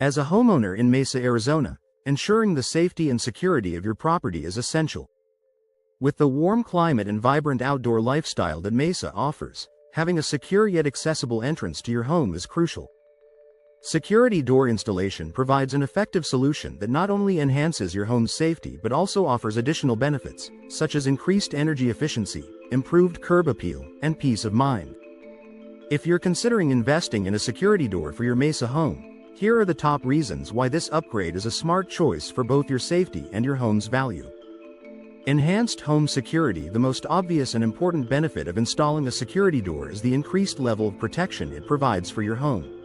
As a homeowner in Mesa, Arizona, ensuring the safety and security of your property is essential. With the warm climate and vibrant outdoor lifestyle that Mesa offers, having a secure yet accessible entrance to your home is crucial. Security door installation provides an effective solution that not only enhances your home's safety but also offers additional benefits, such as increased energy efficiency, improved curb appeal, and peace of mind. If you're considering investing in a security door for your Mesa home, here are the top reasons why this upgrade is a smart choice for both your safety and your home's value. Enhanced home security. The most obvious and important benefit of installing a security door is the increased level of protection it provides for your home.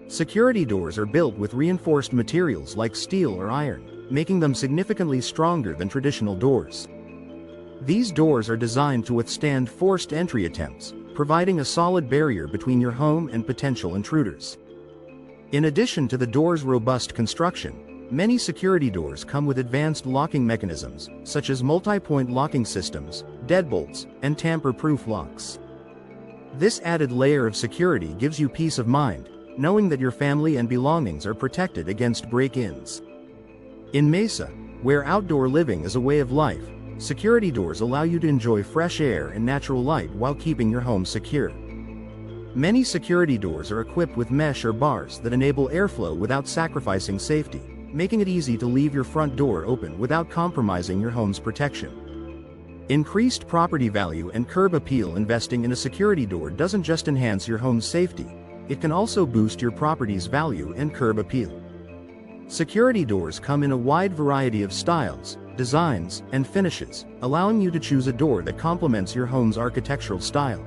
Security doors are built with reinforced materials like steel or iron, making them significantly stronger than traditional doors. These doors are designed to withstand forced entry attempts, providing a solid barrier between your home and potential intruders. In addition to the door's robust construction, many security doors come with advanced locking mechanisms, such as multi-point locking systems, deadbolts, and tamper-proof locks. This added layer of security gives you peace of mind, knowing that your family and belongings are protected against break-ins. In Mesa, where outdoor living is a way of life, security doors allow you to enjoy fresh air and natural light while keeping your home secure. Many security doors are equipped with mesh or bars that enable airflow without sacrificing safety, making it easy to leave your front door open without compromising your home's protection. Increased property value and curb appeal. Investing in a security door doesn't just enhance your home's safety, it can also boost your property's value and curb appeal. Security doors come in a wide variety of styles, designs, and finishes, allowing you to choose a door that complements your home's architectural style.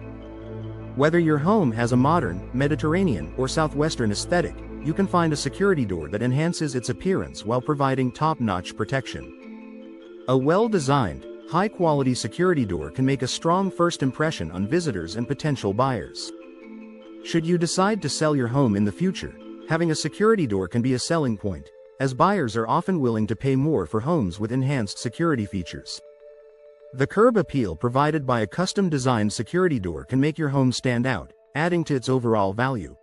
Whether your home has a modern, Mediterranean, or Southwestern aesthetic, you can find a security door that enhances its appearance while providing top-notch protection. A well-designed, high-quality security door can make a strong first impression on visitors and potential buyers. Should you decide to sell your home in the future, having a security door can be a selling point, as buyers are often willing to pay more for homes with enhanced security features. The curb appeal provided by a custom-designed security door can make your home stand out, adding to its overall value.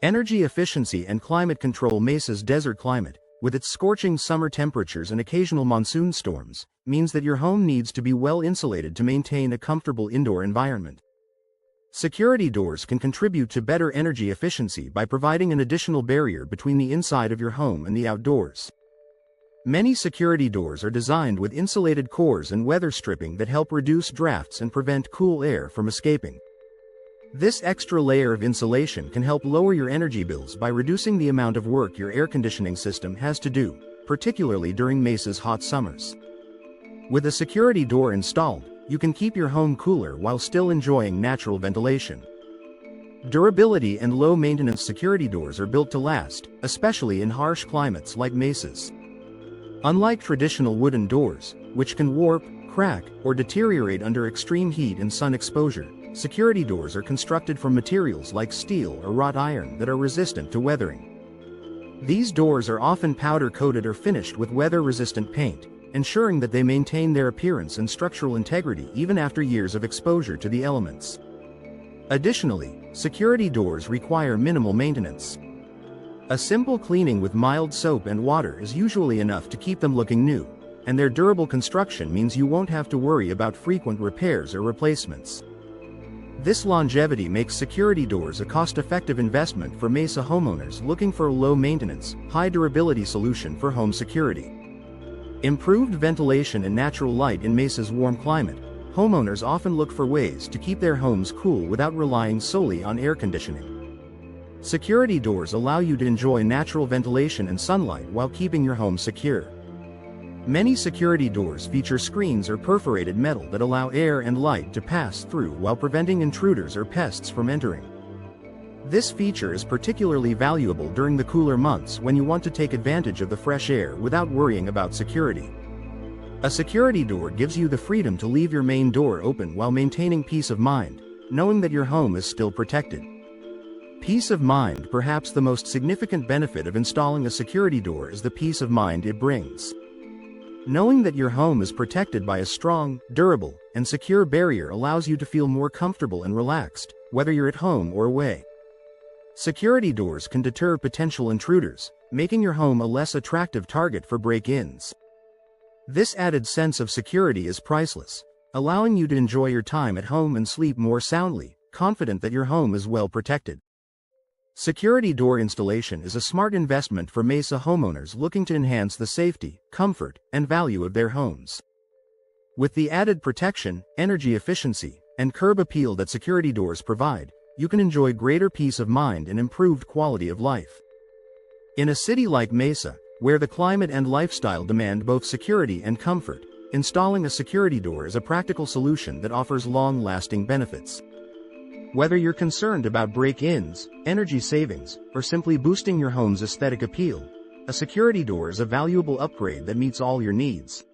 Energy efficiency and climate control. Mesa's desert climate, with its scorching summer temperatures and occasional monsoon storms, means that your home needs to be well insulated to maintain a comfortable indoor environment. Security doors can contribute to better energy efficiency by providing an additional barrier between the inside of your home and the outdoors. Many security doors are designed with insulated cores and weather stripping that help reduce drafts and prevent cool air from escaping. This extra layer of insulation can help lower your energy bills by reducing the amount of work your air conditioning system has to do, particularly during Mesa's hot summers. With a security door installed, you can keep your home cooler while still enjoying natural ventilation. Durability and low-maintenance. Security doors are built to last, especially in harsh climates like Mesa's. Unlike traditional wooden doors, which can warp, crack, or deteriorate under extreme heat and sun exposure, security doors are constructed from materials like steel or wrought iron that are resistant to weathering. These doors are often powder-coated or finished with weather-resistant paint, ensuring that they maintain their appearance and structural integrity even after years of exposure to the elements. Additionally, security doors require minimal maintenance. A simple cleaning with mild soap and water is usually enough to keep them looking new, and their durable construction means you won't have to worry about frequent repairs or replacements. This longevity makes security doors a cost-effective investment for Mesa homeowners looking for a low-maintenance, high-durability solution for home security. Improved ventilation and natural light. In Mesa's warm climate, homeowners often look for ways to keep their homes cool without relying solely on air conditioning. Security doors allow you to enjoy natural ventilation and sunlight while keeping your home secure. Many security doors feature screens or perforated metal that allow air and light to pass through while preventing intruders or pests from entering. This feature is particularly valuable during the cooler months when you want to take advantage of the fresh air without worrying about security. A security door gives you the freedom to leave your main door open while maintaining peace of mind, knowing that your home is still protected. Peace of mind. Perhaps the most significant benefit of installing a security door is the peace of mind it brings. Knowing that your home is protected by a strong, durable, and secure barrier allows you to feel more comfortable and relaxed, whether you're at home or away. Security doors can deter potential intruders, making your home a less attractive target for break-ins. This added sense of security is priceless, allowing you to enjoy your time at home and sleep more soundly, confident that your home is well protected. Security door installation is a smart investment for Mesa homeowners looking to enhance the safety, comfort, and value of their homes. With the added protection, energy efficiency, and curb appeal that security doors provide, you can enjoy greater peace of mind and improved quality of life. In a city like Mesa, where the climate and lifestyle demand both security and comfort, installing a security door is a practical solution that offers long-lasting benefits. Whether you're concerned about break-ins, energy savings, or simply boosting your home's aesthetic appeal, a security door is a valuable upgrade that meets all your needs.